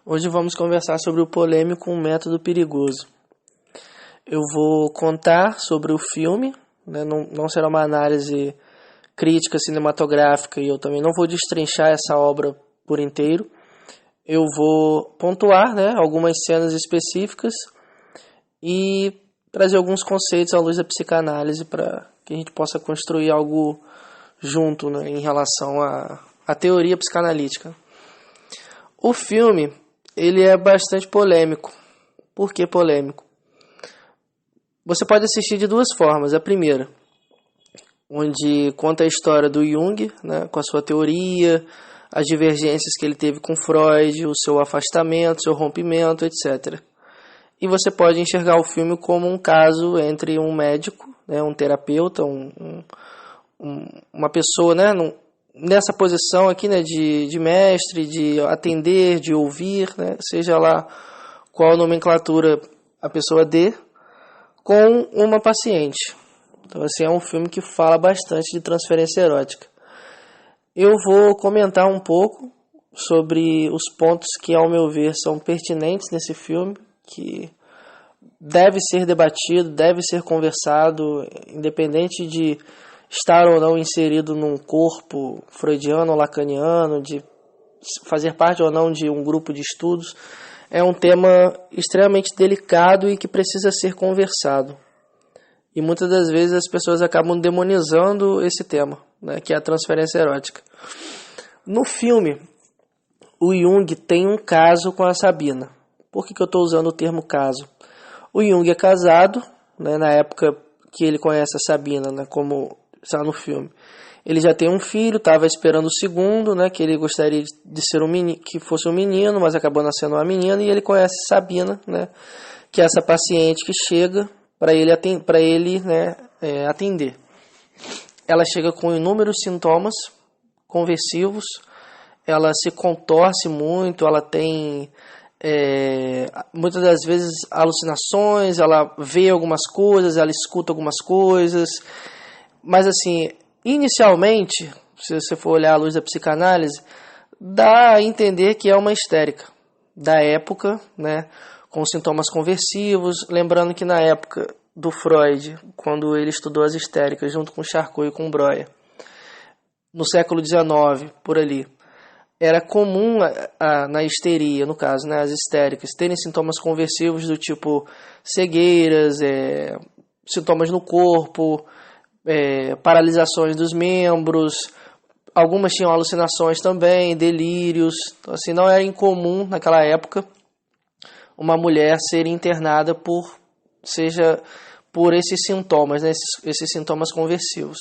Hoje vamos conversar sobre o polêmico Método Perigoso. Eu vou contar sobre o filme, né? Não será uma análise crítica cinematográfica e eu também não vou destrinchar essa obra por inteiro. Eu vou pontuar, né, algumas cenas específicas e trazer alguns conceitos à luz da psicanálise para que a gente possa construir algo junto, né, em relação à teoria psicanalítica. O filme, ele é bastante polêmico. Por que polêmico? Você pode assistir de duas formas. A primeira, onde conta a história do Jung, né, com a sua teoria, as divergências que ele teve com Freud, o seu afastamento, seu rompimento, etc. E você pode enxergar o filme como um caso entre um médico, né, um terapeuta, uma pessoa, né, nessa posição aqui, né, de mestre, de atender, de ouvir, né, seja lá qual nomenclatura a pessoa dê, com uma paciente. Então, assim, é um filme que fala bastante de transferência erótica. Eu vou comentar um pouco sobre os pontos que, ao meu ver, são pertinentes nesse filme, que deve ser debatido, deve ser conversado, independente de estar ou não inserido num corpo freudiano ou lacaniano, de fazer parte ou não de um grupo de estudos. É um tema extremamente delicado e que precisa ser conversado. E muitas das vezes as pessoas acabam demonizando esse tema, né, que é a transferência erótica. No filme, o Jung tem um caso com a Sabina. Por que eu estou usando o termo caso? O Jung é casado, né, na época que ele conhece a Sabina, né, como está no filme. Ele já tem um filho, estava esperando o segundo, né, que ele gostaria de ser que fosse um menino, mas acabou nascendo uma menina, e ele conhece Sabina, né, que é essa paciente que chega para ele né, atender. Ela chega com inúmeros sintomas conversivos, ela se contorce muito, ela tem muitas das vezes alucinações, ela vê algumas coisas, ela escuta algumas coisas, mas assim, inicialmente, se você for olhar à luz da psicanálise, dá a entender que é uma histérica da época, né, com sintomas conversivos. Lembrando que na época do Freud, quando ele estudou as histéricas junto com Charcot e com Breuer, no século XIX, por ali, era comum na histeria, no caso, né, as histéricas, terem sintomas conversivos do tipo cegueiras, sintomas no corpo, paralisações dos membros, algumas tinham alucinações também, delírios. Então, assim, não era incomum naquela época uma mulher ser internada por esses sintomas, né, esses sintomas conversivos.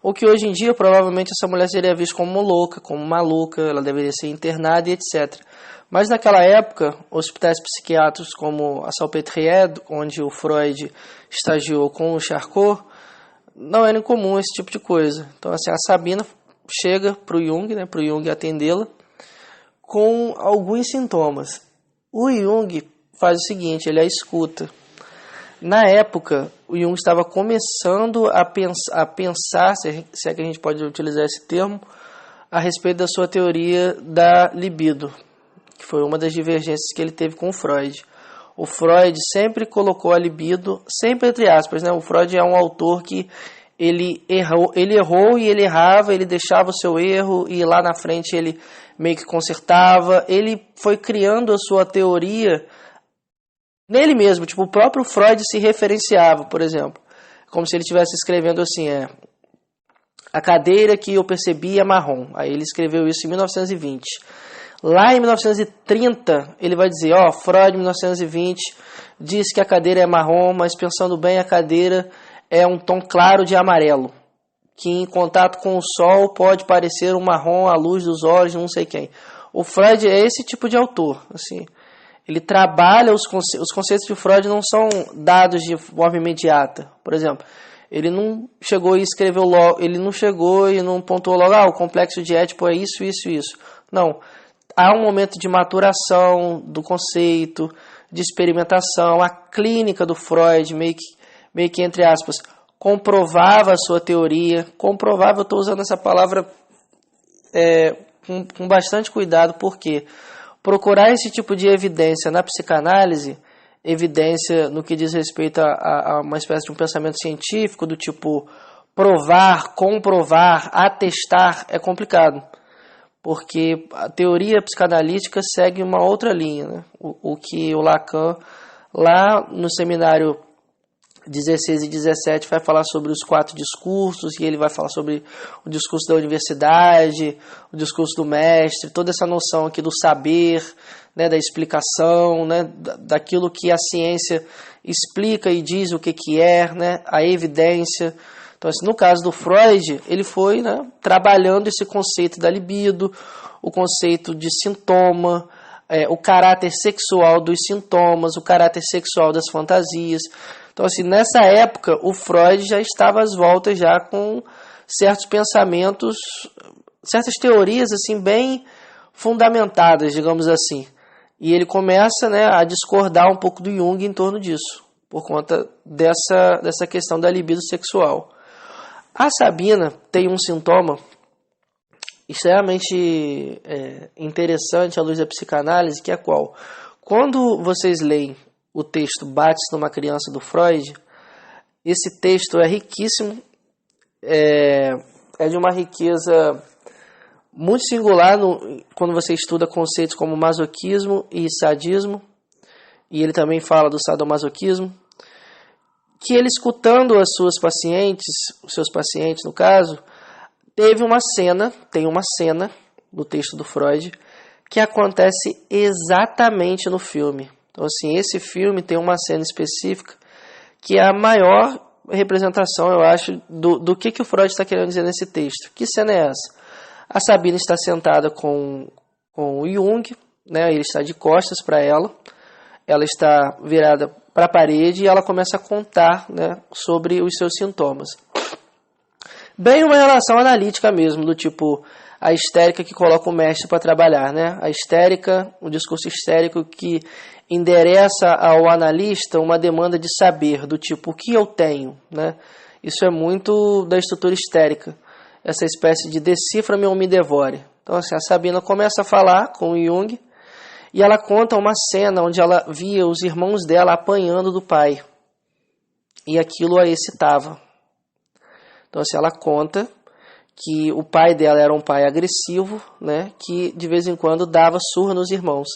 O que hoje em dia, provavelmente, essa mulher seria vista como louca, como maluca, ela deveria ser internada e etc. Mas naquela época, hospitais psiquiátricos como a Salpêtrière, onde o Freud estagiou com o Charcot, não era incomum esse tipo de coisa. Então, assim, a Sabina chega para o Jung, né, para o Jung atendê-la, com alguns sintomas. O Jung faz o seguinte, ele a escuta. Na época, o Jung estava começando a pensar, se é que a gente pode utilizar esse termo, a respeito da sua teoria da libido, que foi uma das divergências que ele teve com o Freud. O Freud sempre colocou a libido, sempre entre aspas, né? O Freud é um autor que ele errou e ele errava, ele deixava o seu erro e lá na frente ele meio que consertava. Ele foi criando a sua teoria nele mesmo, tipo, o próprio Freud se referenciava, por exemplo, como se ele estivesse escrevendo assim, a cadeira que eu percebi é marrom. Aí ele escreveu isso em 1920. Lá em 1930, ele vai dizer, Freud, em 1920, diz que a cadeira é marrom, mas pensando bem, a cadeira é um tom claro de amarelo, que em contato com o sol pode parecer um marrom à luz dos olhos de não sei quem. O Freud é esse tipo de autor, assim. Ele trabalha os conceitos de Freud não são dados de forma imediata. Por exemplo, ele não chegou e escreveu logo, ele não chegou e não pontuou logo, o complexo de Édipo é isso, isso, isso. Não. Há um momento de maturação do conceito, de experimentação. A clínica do Freud, meio que entre aspas, comprovava a sua teoria. Comprovava, eu estou usando essa palavra com bastante cuidado, por quê? procurar esse tipo de evidência na psicanálise, evidência no que diz respeito a uma espécie de um pensamento científico, do tipo provar, comprovar, atestar, é complicado. Porque a teoria psicanalítica segue uma outra linha, né? O que o Lacan, lá no seminário 16 e 17, vai falar sobre os 4 discursos, e ele vai falar sobre o discurso da universidade, o discurso do mestre, toda essa noção aqui do saber, né, da explicação, né, daquilo que a ciência explica e diz o que é, né, a evidência. Então, assim, no caso do Freud, ele foi, né, trabalhando esse conceito da libido, o conceito de sintoma, o caráter sexual dos sintomas, o caráter sexual das fantasias. Então, assim, nessa época, o Freud já estava às voltas já com certos pensamentos, certas teorias, assim, bem fundamentadas, digamos assim. E ele começa, né, a discordar um pouco do Jung em torno disso, por conta dessa questão da libido sexual. A Sabina tem um sintoma extremamente interessante à luz da psicanálise, que é qual? Quando vocês leem o texto Bate-se numa Criança, do Freud, esse texto é riquíssimo, é de uma riqueza muito singular quando você estuda conceitos como masoquismo e sadismo, e ele também fala do sadomasoquismo, que ele, escutando os seus pacientes no caso, tem uma cena no texto do Freud que acontece exatamente no filme. Então, assim, esse filme tem uma cena específica que é a maior representação, eu acho, do que o Freud está querendo dizer nesse texto. Que cena é essa? A Sabina está sentada com o Jung, né? Ele está de costas para ela está virada para a parede e ela começa a contar, né, sobre os seus sintomas. Bem uma relação analítica mesmo, do tipo a histérica que coloca o mestre para trabalhar, né? A histérica, o discurso histérico que endereça ao analista uma demanda de saber, do tipo, o que eu tenho, né? Isso é muito da estrutura histérica, essa espécie de decifra-me ou me devore. Então, assim, a Sabina começa a falar com o Jung e ela conta uma cena onde ela via os irmãos dela apanhando do pai. E aquilo a excitava. Então, assim, ela conta que o pai dela era um pai agressivo, né, que de vez em quando dava surra nos irmãos.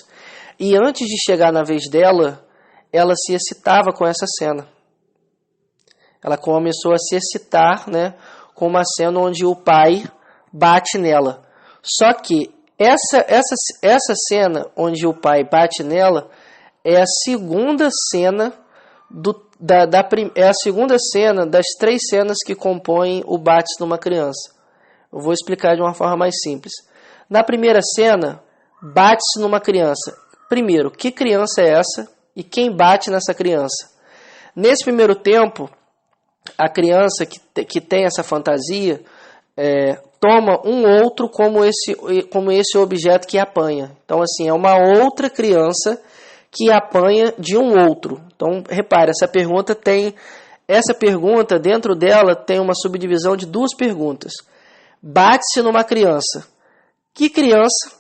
E antes de chegar na vez dela, ela se excitava com essa cena. Ela começou a se excitar, né, com uma cena onde o pai bate nela. Só que essa cena onde o pai bate nela é a segunda cena é a segunda cena das 3 cenas que compõem o Bate-se numa Criança. Eu vou explicar de uma forma mais simples. Na primeira cena, bate-se numa criança. Primeiro, que criança é essa e quem bate nessa criança? Nesse primeiro tempo, a criança que tem essa fantasia toma um outro como esse objeto que apanha. Então, assim, é uma outra criança que apanha de um outro. Então, repare, essa pergunta, dentro dela, tem uma subdivisão de 2 perguntas. Bate-se numa criança. Que criança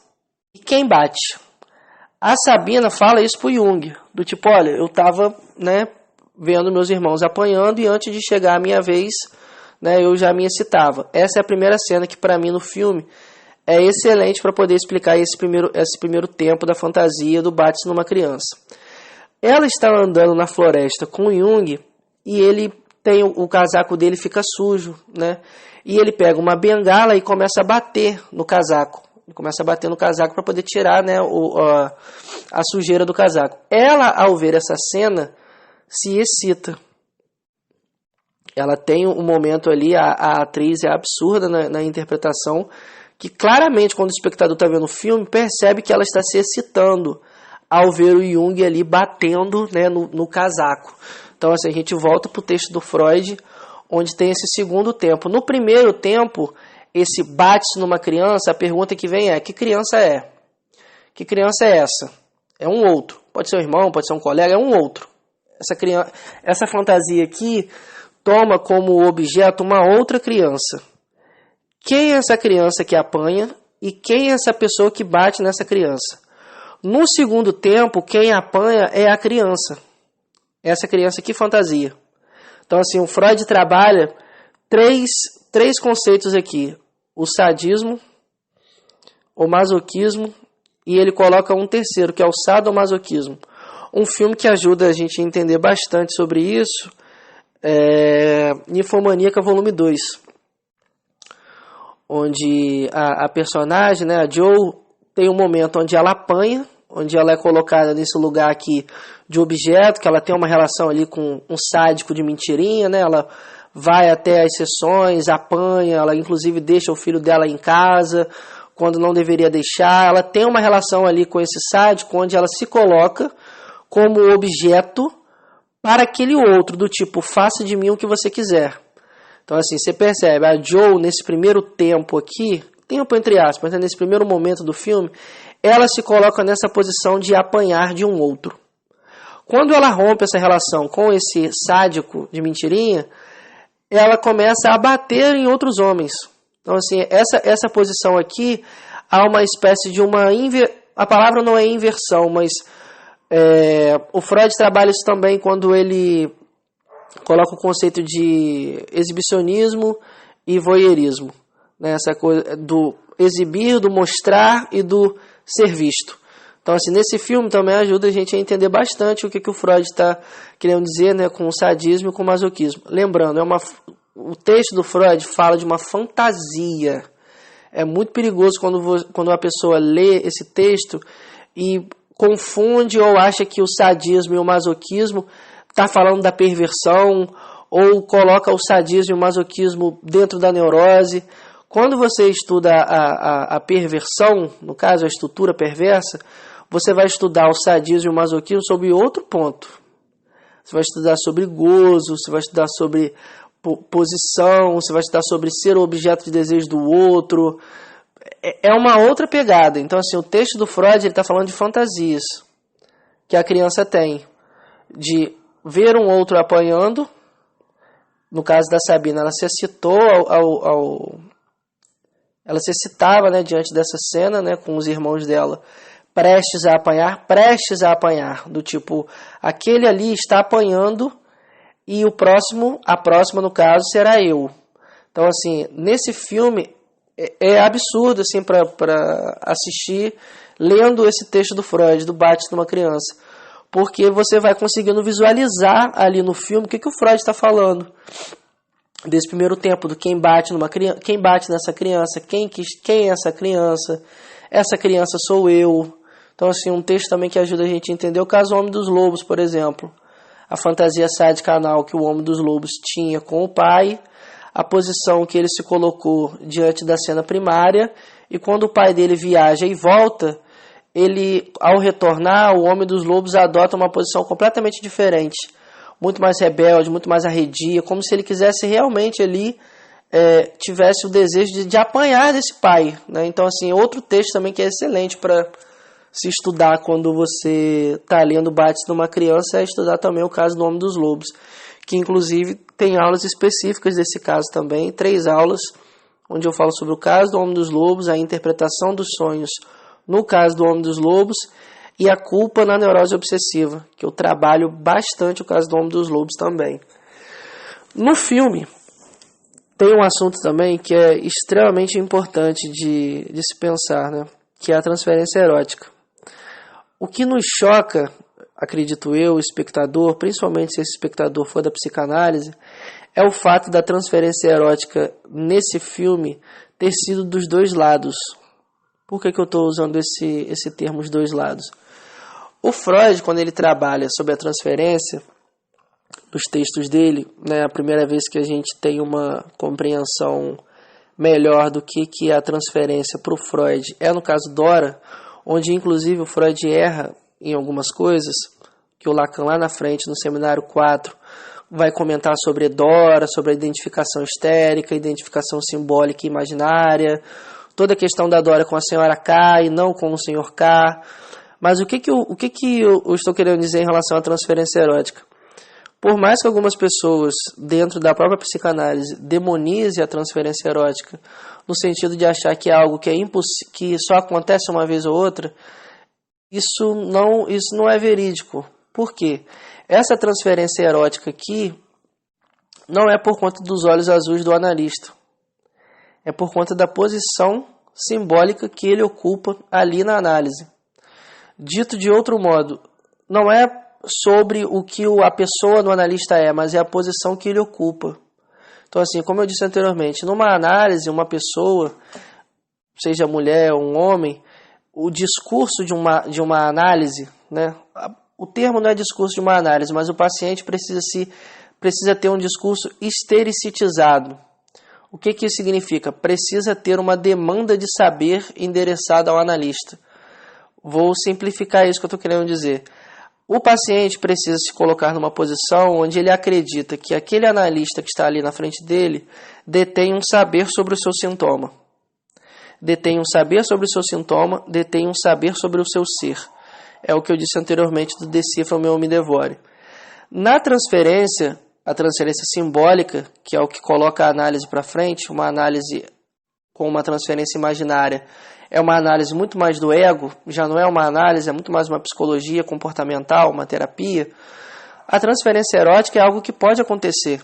e quem bate? A Sabina fala isso pro Jung, do tipo, olha, eu estava, né, vendo meus irmãos apanhando e antes de chegar a minha vez, né, eu já me excitava. Essa é a primeira cena que, para mim, no filme, é excelente para poder explicar esse primeiro tempo da fantasia do Bate-se numa Criança. Ela está andando na floresta com o Jung e ele tem o casaco dele fica sujo, né? E ele pega uma bengala e começa a bater no casaco. Ele começa a bater no casaco para poder tirar, né, a sujeira do casaco. Ela, ao ver essa cena, se excita. Ela tem um momento ali, a atriz é absurda na interpretação, que claramente, quando o espectador está vendo o filme, percebe que ela está se excitando ao ver o Jung ali batendo, né, no casaco. Então, assim, a gente volta para o texto do Freud, onde tem esse segundo tempo. No primeiro tempo, esse bate-se numa criança, a pergunta que vem é, que criança é? Que criança é essa? É um outro. Pode ser um irmão, pode ser um colega, é um outro. Essa fantasia aqui toma como objeto uma outra criança. Quem é essa criança que apanha e quem é essa pessoa que bate nessa criança? No segundo tempo, quem apanha é a criança. Essa criança que fantasia. Então, assim, o Freud trabalha três conceitos aqui. O sadismo, o masoquismo, e ele coloca um terceiro, que é o sadomasoquismo. Um filme que ajuda a gente a entender bastante sobre isso é Ninfomaníaca Volume 2, onde a personagem, né, a Joe, tem um momento onde ela apanha, onde ela é colocada nesse lugar aqui de objeto, que ela tem uma relação ali com um sádico de mentirinha, né? Ela vai até as sessões, apanha, ela inclusive deixa o filho dela em casa, quando não deveria deixar. Ela tem uma relação ali com esse sádico, onde ela se coloca como objeto para aquele outro, do tipo, faça de mim o que você quiser. Então, assim, você percebe, a Joe, nesse primeiro tempo aqui, tempo entre aspas, né, nesse primeiro momento do filme, ela se coloca nessa posição de apanhar de um outro. Quando ela rompe essa relação com esse sádico de mentirinha, ela começa a bater em outros homens. Então, assim, essa posição aqui, há uma espécie de uma... A palavra não é inversão, mas o Freud trabalha isso também quando ele coloca o conceito de exibicionismo e voyeurismo. Né? Essa coisa do exibir, do mostrar e do ser visto. Então, assim, nesse filme também ajuda a gente a entender bastante o que o Freud está querendo dizer, né, com o sadismo e com o masoquismo. Lembrando, o texto do Freud fala de uma fantasia. É muito perigoso quando a pessoa lê esse texto e confunde ou acha que o sadismo e o masoquismo está falando da perversão, ou coloca o sadismo e o masoquismo dentro da neurose. Quando você estuda a perversão, no caso a estrutura perversa, você vai estudar o sadismo e o masoquismo sob outro ponto. Você vai estudar sobre gozo, você vai estudar sobre posição, você vai estudar sobre ser o objeto de desejo do outro. É uma outra pegada. Então, assim, o texto do Freud está falando de fantasias que a criança tem. De ver um outro apanhando. No caso da Sabina, ela se excitou ela se excitava, né, diante dessa cena, né, com os irmãos dela, prestes a apanhar, do tipo, aquele ali está apanhando e a próxima no caso será eu. Então, assim, nesse filme é absurdo assim para assistir lendo esse texto do Freud, do bate numa criança, porque você vai conseguindo visualizar ali no filme o que o Freud está falando desse primeiro tempo, do quem bate numa criança, quem bate nessa criança, quem é essa criança sou eu. Então, assim, um texto também que ajuda a gente a entender o caso Homem dos Lobos, por exemplo. A fantasia sádica anal que o Homem dos Lobos tinha com o pai, a posição que ele se colocou diante da cena primária, e quando o pai dele viaja e volta, ele, ao retornar, o Homem dos Lobos adota uma posição completamente diferente, muito mais rebelde, muito mais arredia, como se ele quisesse realmente ali, tivesse o desejo de apanhar desse pai. Né? Então, assim, outro texto também que é excelente para se estudar quando você está lendo Bate numa criança, é estudar também o caso do Homem dos Lobos, que inclusive tem aulas específicas desse caso também, 3 aulas, onde eu falo sobre o caso do Homem dos Lobos, a interpretação dos sonhos no caso do Homem dos Lobos, e a culpa na neurose obsessiva, que eu trabalho bastante o caso do Homem dos Lobos também. No filme, tem um assunto também que é extremamente importante de se pensar, né? Que é a transferência erótica. O que nos choca, acredito eu, o espectador, principalmente se esse espectador for da psicanálise, é o fato da transferência erótica nesse filme ter sido dos dois lados. Por que eu estou usando esse termo, os dois lados? O Freud, quando ele trabalha sobre a transferência, nos textos dele, né, a primeira vez que a gente tem uma compreensão melhor do que é a transferência para o Freud, é no caso Dora, onde inclusive o Freud erra em algumas coisas, que o Lacan lá na frente, no seminário 4, vai comentar sobre Dora, sobre a identificação histérica, identificação simbólica e imaginária, toda a questão da Dora com a senhora K e não com o senhor K. Mas o que eu estou querendo dizer em relação à transferência erótica? Por mais que algumas pessoas, dentro da própria psicanálise, demonizem a transferência erótica, no sentido de achar que é algo que é que só acontece uma vez ou outra, isso não é verídico. Por quê? Essa transferência erótica aqui não é por conta dos olhos azuis do analista. É por conta da posição simbólica que ele ocupa ali na análise. Dito de outro modo, não é sobre o que a pessoa do analista é, mas é a posição que ele ocupa. Então, assim, como eu disse anteriormente, numa análise, uma pessoa, seja mulher ou um homem, o discurso de uma análise, né? O termo não é discurso de uma análise, mas o paciente precisa ter um discurso estericitizado. O que isso significa? Precisa ter uma demanda de saber endereçada ao analista. Vou simplificar isso que eu estou querendo dizer. O paciente precisa se colocar numa posição onde ele acredita que aquele analista que está ali na frente dele detém um saber sobre o seu sintoma. Detém um saber sobre o seu sintoma, detém um saber sobre o seu ser. É o que eu disse anteriormente do Decifra-me ou me devore. Na transferência, a transferência simbólica, que é o que coloca a análise para frente, uma análise com uma transferência imaginária, é uma análise muito mais do ego, já não é uma análise, é muito mais uma psicologia comportamental, uma terapia. A transferência erótica é algo que pode acontecer.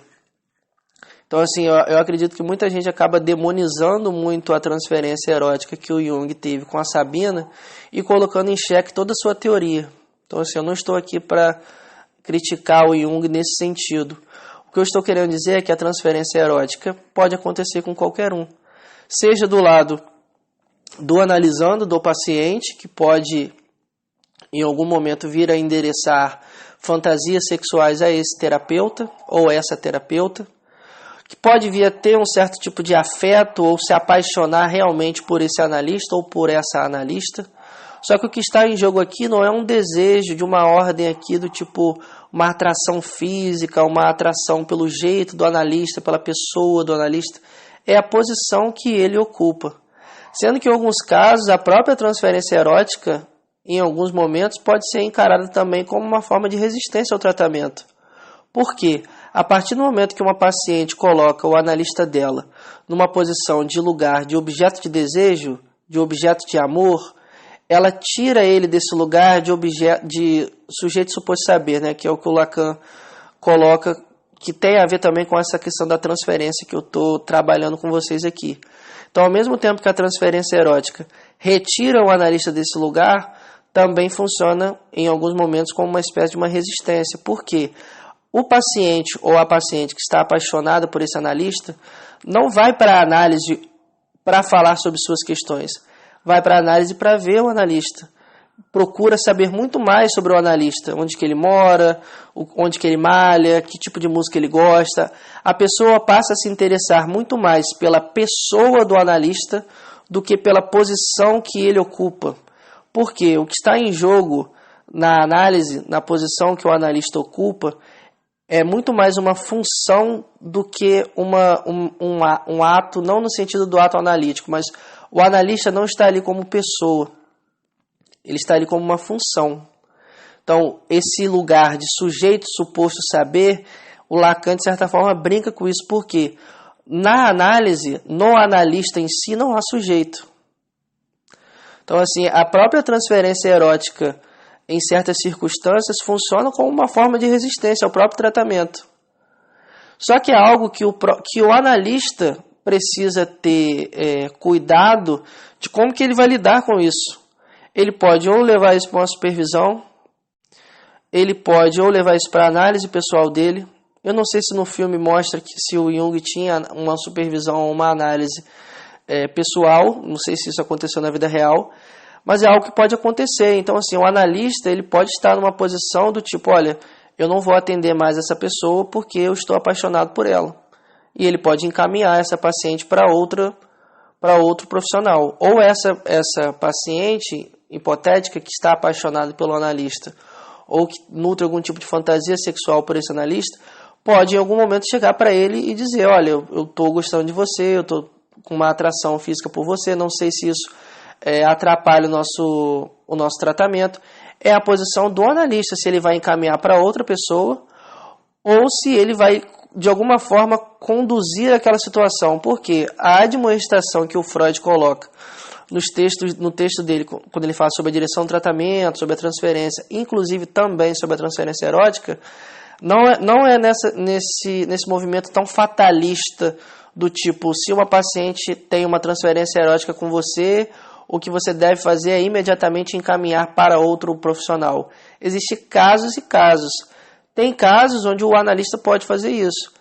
Então, assim, eu acredito que muita gente acaba demonizando muito a transferência erótica que o Jung teve com a Sabina e colocando em xeque toda a sua teoria. Então, assim, eu não estou aqui para criticar o Jung nesse sentido. O que eu estou querendo dizer é que a transferência erótica pode acontecer com qualquer um. Seja do lado do analisando, do paciente, que pode em algum momento vir a endereçar fantasias sexuais a esse terapeuta ou essa terapeuta, que pode vir a ter um certo tipo de afeto ou se apaixonar realmente por esse analista ou por essa analista. Só que o que está em jogo aqui não é um desejo de uma ordem aqui do tipo uma atração física, uma atração pelo jeito do analista, pela pessoa do analista. É a posição que ele ocupa. Sendo que em alguns casos a própria transferência erótica, em alguns momentos, pode ser encarada também como uma forma de resistência ao tratamento. Por quê? A partir do momento que uma paciente coloca o analista dela numa posição de lugar de objeto de desejo, de objeto de amor, ela tira ele desse lugar de sujeito suposto saber, né? Que é o que o Lacan coloca, que tem a ver também com essa questão da transferência que eu estou trabalhando com vocês aqui. Então, ao mesmo tempo que a transferência erótica retira o analista desse lugar, também funciona em alguns momentos como uma espécie de uma resistência. Por quê? O paciente ou a paciente que está apaixonada por esse analista não vai para a análise para falar sobre suas questões. Vai para a análise para ver o analista. Procura saber muito mais sobre o analista. Onde que ele mora, onde que ele malha, que tipo de música ele gosta. A pessoa passa a se interessar muito mais pela pessoa do analista do que pela posição que ele ocupa. Porque o que está em jogo na análise, na posição que o analista ocupa, é muito mais uma função do que um ato, não no sentido do ato analítico, mas o analista não está ali como pessoa, ele está ali como uma função. Então, esse lugar de sujeito suposto saber, o Lacan, de certa forma, brinca com isso, porque na análise, no analista em si, não há sujeito. Então, assim, a própria transferência erótica em certas circunstâncias, funciona como uma forma de resistência ao próprio tratamento. Só que é algo que o analista precisa ter cuidado de como que ele vai lidar com isso. Ele pode ou levar isso para uma supervisão, ele pode ou levar isso para a análise pessoal dele. Eu não sei se no filme mostra que se o Jung tinha uma supervisão ou uma análise pessoal, não sei se isso aconteceu na vida real, mas é algo que pode acontecer. Então, assim, o analista ele pode estar numa posição do tipo, olha, eu não vou atender mais essa pessoa porque eu estou apaixonado por ela. E ele pode encaminhar essa paciente para outro profissional. Ou essa paciente hipotética que está apaixonada pelo analista ou que nutre algum tipo de fantasia sexual por esse analista, pode em algum momento chegar para ele e dizer, olha, eu estou gostando de você, eu estou com uma atração física por você, não sei se isso atrapalha o nosso tratamento. É a posição do analista, se ele vai encaminhar para outra pessoa ou se ele vai, de alguma forma, conduzir aquela situação. Porque a admoestação que o Freud coloca no texto dele, quando ele fala sobre a direção do tratamento, sobre a transferência, inclusive também sobre a transferência erótica, não é nesse movimento tão fatalista do tipo, se uma paciente tem uma transferência erótica com você, o que você deve fazer é imediatamente encaminhar para outro profissional. Existem casos e casos. Tem casos onde o analista pode fazer isso.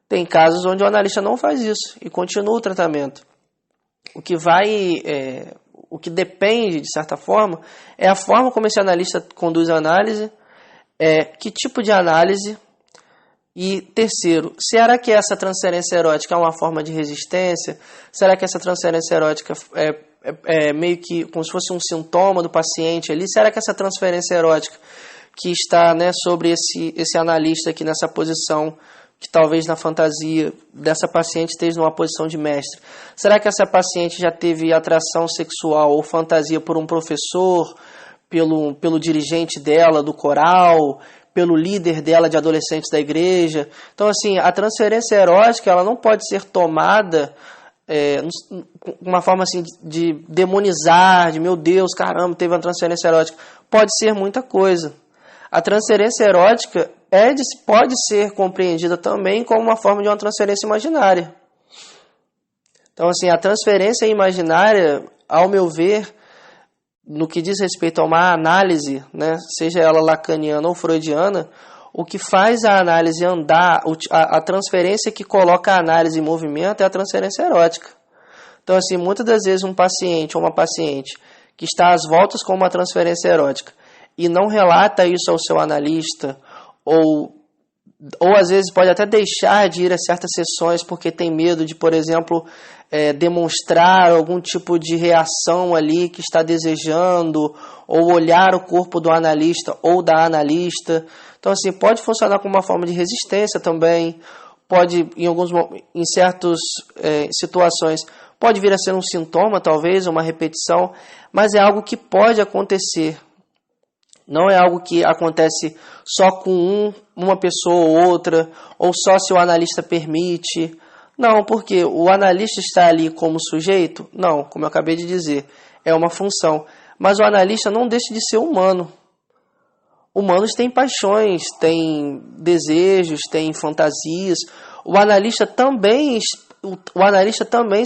Tem casos onde o analista não faz isso e continua o tratamento. O que depende, de certa forma, é a forma como esse analista conduz a análise, que tipo de análise. E terceiro, será que essa transferência erótica é uma forma de resistência? Será que essa transferência erótica é meio que como se fosse um sintoma do paciente ali? Será que essa transferência erótica que está, né, sobre esse analista aqui nessa posição, que talvez na fantasia dessa paciente esteja numa posição de mestre, será que essa paciente já teve atração sexual ou fantasia por um professor, pelo dirigente dela do coral, pelo líder dela de adolescentes da igreja? Então, assim, a transferência erótica ela não pode ser tomada uma forma assim de demonizar, de meu Deus, caramba, teve uma transferência erótica. Pode ser muita coisa. A transferência erótica pode ser compreendida também como uma forma de uma transferência imaginária. Então, assim, a transferência imaginária, ao meu ver, no que diz respeito a uma análise, né, seja ela lacaniana ou freudiana, o que faz a análise andar, a transferência que coloca a análise em movimento é a transferência erótica. Então, assim, muitas das vezes um paciente ou uma paciente que está às voltas com uma transferência erótica e não relata isso ao seu analista, ou às vezes pode até deixar de ir a certas sessões porque tem medo de, por exemplo, demonstrar algum tipo de reação ali que está desejando, ou olhar o corpo do analista ou da analista. Então, assim, pode funcionar como uma forma de resistência também, pode, em certas situações, pode vir a ser um sintoma, talvez, uma repetição, mas é algo que pode acontecer. Não é algo que acontece só com uma pessoa ou outra, ou só se o analista permite. Não, porque o analista está ali como sujeito? Não, como eu acabei de dizer, é uma função. Mas o analista não deixa de ser humano. Humanos têm paixões, têm desejos, têm fantasias. O analista também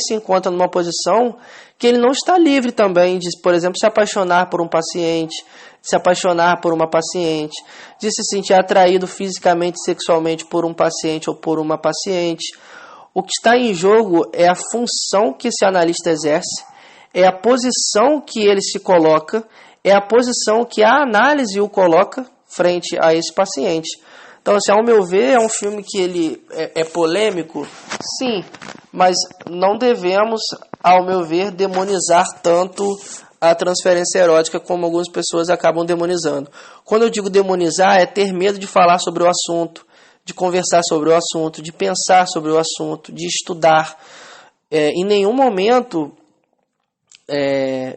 se encontra numa posição que ele não está livre também de, por exemplo, se apaixonar por um paciente, se apaixonar por uma paciente, de se sentir atraído fisicamente e sexualmente por um paciente ou por uma paciente. O que está em jogo é a função que esse analista exerce, é a posição que ele se coloca, é a posição que a análise o coloca frente a esse paciente. Então, assim, ao meu ver, é um filme que ele é polêmico, sim, mas não devemos, ao meu ver, demonizar tanto a transferência erótica como algumas pessoas acabam demonizando. Quando eu digo demonizar, é ter medo de falar sobre o assunto, de conversar sobre o assunto, de pensar sobre o assunto, de estudar. Em nenhum momento,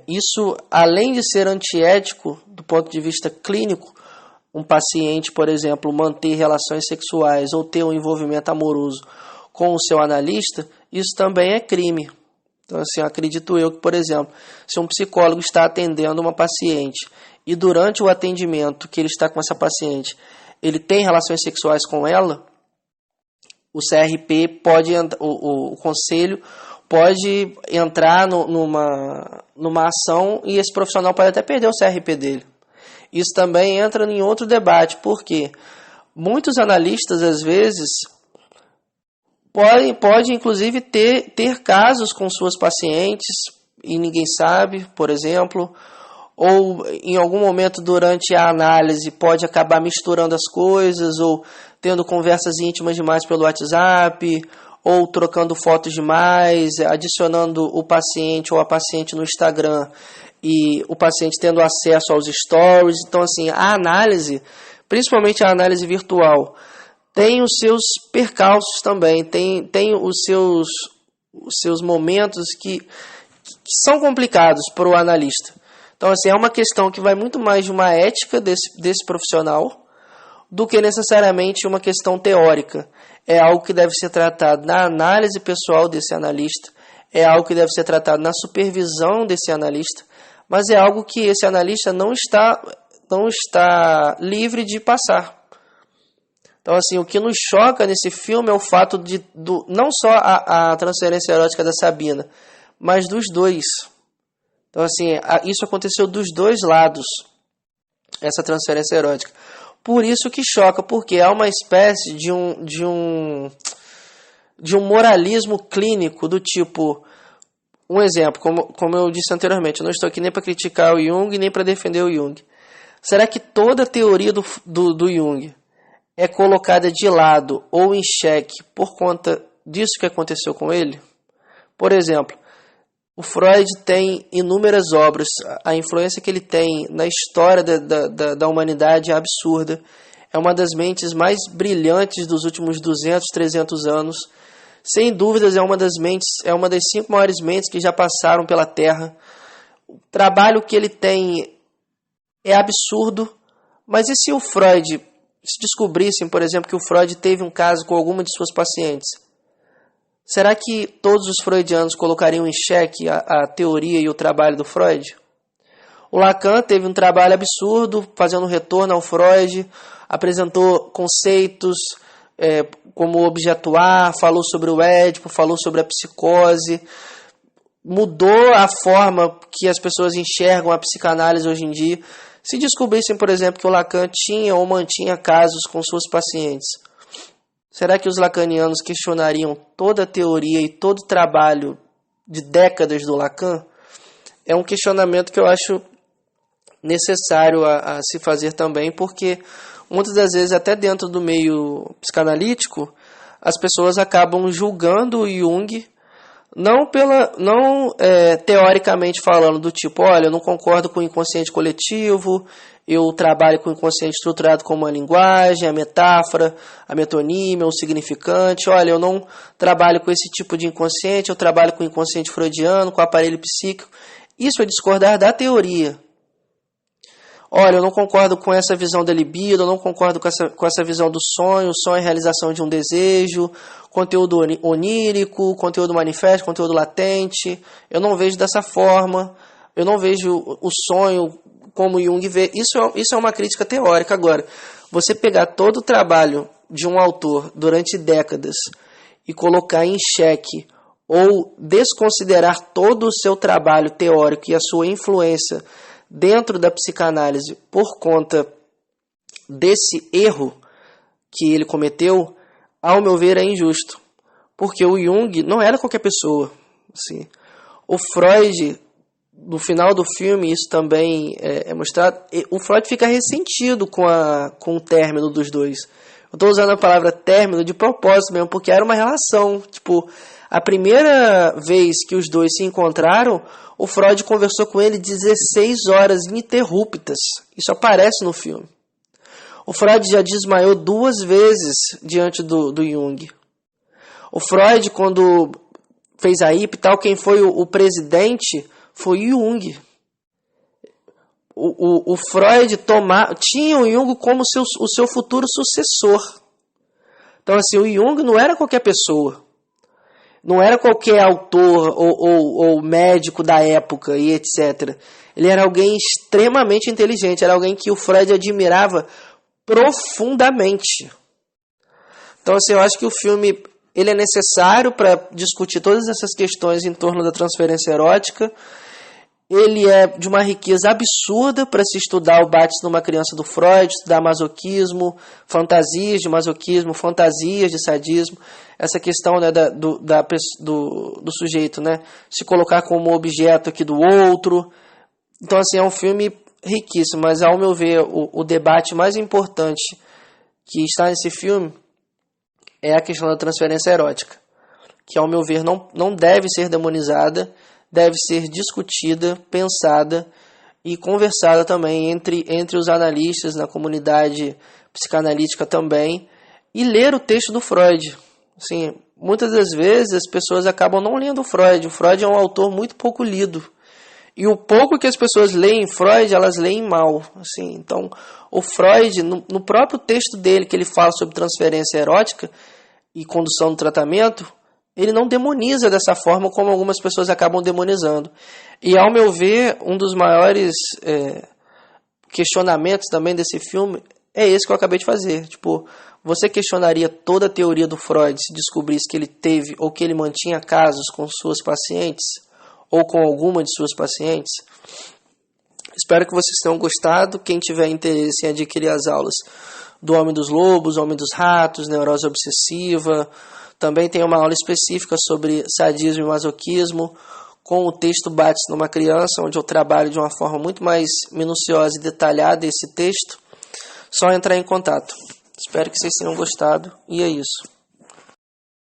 isso, além de ser antiético do ponto de vista clínico, um paciente, por exemplo, manter relações sexuais ou ter um envolvimento amoroso com o seu analista, isso também é crime. Então, assim, acredito eu que, por exemplo, se um psicólogo está atendendo uma paciente e durante o atendimento que ele está com essa paciente, ele tem relações sexuais com ela, o CRP pode, o conselho pode entrar numa ação e esse profissional pode até perder o CRP dele. Isso também entra em outro debate, porque muitos analistas, às vezes, podem inclusive ter casos com suas pacientes e ninguém sabe, por exemplo, ou em algum momento durante a análise pode acabar misturando as coisas, ou tendo conversas íntimas demais pelo WhatsApp, ou trocando fotos demais, adicionando o paciente ou a paciente no Instagram e o paciente tendo acesso aos stories. Então, assim, a análise, principalmente a análise virtual, tem os seus percalços também, tem os seus momentos que são complicados para o analista. Então, assim, é uma questão que vai muito mais de uma ética desse profissional do que necessariamente uma questão teórica. É algo que deve ser tratado na análise pessoal desse analista, é algo que deve ser tratado na supervisão desse analista, mas é algo que esse analista não está livre de passar. Então, assim, o que nos choca nesse filme é o fato não só a transferência erótica da Sabina, mas dos dois. Então, assim, isso aconteceu dos dois lados, essa transferência erótica. Por isso que choca, porque há uma espécie de um moralismo clínico do tipo... Um exemplo, como eu disse anteriormente, eu não estou aqui nem para criticar o Jung, nem para defender o Jung. Será que toda a teoria do Jung é colocada de lado ou em xeque por conta disso que aconteceu com ele? Por exemplo, o Freud tem inúmeras obras, a influência que ele tem na história da humanidade é absurda. É uma das mentes mais brilhantes dos últimos 200, 300 anos. Sem dúvidas, é uma das 5 maiores mentes que já passaram pela Terra. O trabalho que ele tem é absurdo, mas e se o Freud, se descobrissem, por exemplo, que o Freud teve um caso com alguma de suas pacientes? Será que todos os freudianos colocariam em xeque a teoria e o trabalho do Freud? O Lacan teve um trabalho absurdo, fazendo um retorno ao Freud, apresentou conceitos como o objetuar, falou sobre o Édipo, falou sobre a psicose, mudou a forma que as pessoas enxergam a psicanálise hoje em dia. Se descobrissem, por exemplo, que o Lacan tinha ou mantinha casos com suas pacientes, será que os lacanianos questionariam toda a teoria e todo o trabalho de décadas do Lacan? É um questionamento que eu acho necessário a se fazer também, porque muitas das vezes, até dentro do meio psicanalítico, as pessoas acabam julgando o Jung, não teoricamente falando, do tipo, olha, eu não concordo com o inconsciente coletivo, eu trabalho com o inconsciente estruturado como a linguagem, a metáfora, a metonímia, o significante, olha, eu não trabalho com esse tipo de inconsciente, eu trabalho com o inconsciente freudiano, com o aparelho psíquico. Isso é discordar da teoria. Olha, eu não concordo com essa visão da libido, eu não concordo com essa visão do sonho. O sonho é a realização de um desejo, conteúdo onírico, conteúdo manifesto, conteúdo latente. Eu não vejo dessa forma, eu não vejo o sonho como Jung vê. Isso é uma crítica teórica. Agora, você pegar todo o trabalho de um autor durante décadas e colocar em xeque ou desconsiderar todo o seu trabalho teórico e a sua influência dentro da psicanálise por conta desse erro que ele cometeu, ao meu ver, é injusto. Porque o Jung não era qualquer pessoa. Assim. O Freud, no final do filme, isso também é mostrado, o Freud fica ressentido com o término dos dois. Eu estou usando a palavra término de propósito mesmo, porque era uma relação. Tipo, a primeira vez que os dois se encontraram, o Freud conversou com ele 16 horas ininterruptas. Isso aparece no filme. O Freud já desmaiou 2 vezes diante do Jung. O Freud, quando fez a IP e tal, quem foi o presidente foi o Jung. O Freud tinha o Jung como o seu futuro sucessor. Então, assim, o Jung não era qualquer pessoa. Não era qualquer autor ou médico da época e etc. Ele era alguém extremamente inteligente, era alguém que o Freud admirava profundamente. Então, assim, eu acho que o filme ele é necessário para discutir todas essas questões em torno da transferência erótica. Ele é de uma riqueza absurda para se estudar o Bates numa criança do Freud, estudar masoquismo, fantasias de masoquismo, fantasias de sadismo, essa questão, né, do sujeito, né, se colocar como objeto aqui do outro. Então, assim, é um filme riquíssimo, mas ao meu ver, o debate mais importante que está nesse filme é a questão da transferência erótica, que ao meu ver não deve ser demonizada, deve ser discutida, pensada e conversada também entre os analistas na comunidade psicanalítica também, e ler o texto do Freud. Assim, muitas das vezes as pessoas acabam não lendo o Freud. O Freud é um autor muito pouco lido. E o pouco que as pessoas leem Freud, elas leem mal. Assim, então, o Freud, no próprio texto dele, que ele fala sobre transferência erótica e condução do tratamento, ele não demoniza dessa forma como algumas pessoas acabam demonizando. E, ao meu ver, um dos maiores questionamentos também desse filme é esse que eu acabei de fazer. Tipo, você questionaria toda a teoria do Freud se descobrisse que ele teve ou que ele mantinha casos com suas pacientes ou com alguma de suas pacientes? Espero que vocês tenham gostado. Quem tiver interesse em adquirir as aulas do Homem dos Lobos, Homem dos Ratos, Neurose Obsessiva, também tem uma aula específica sobre sadismo e masoquismo, com o texto Bate numa Criança, onde eu trabalho de uma forma muito mais minuciosa e detalhada esse texto. Só entrar em contato. Espero que vocês tenham gostado e é isso.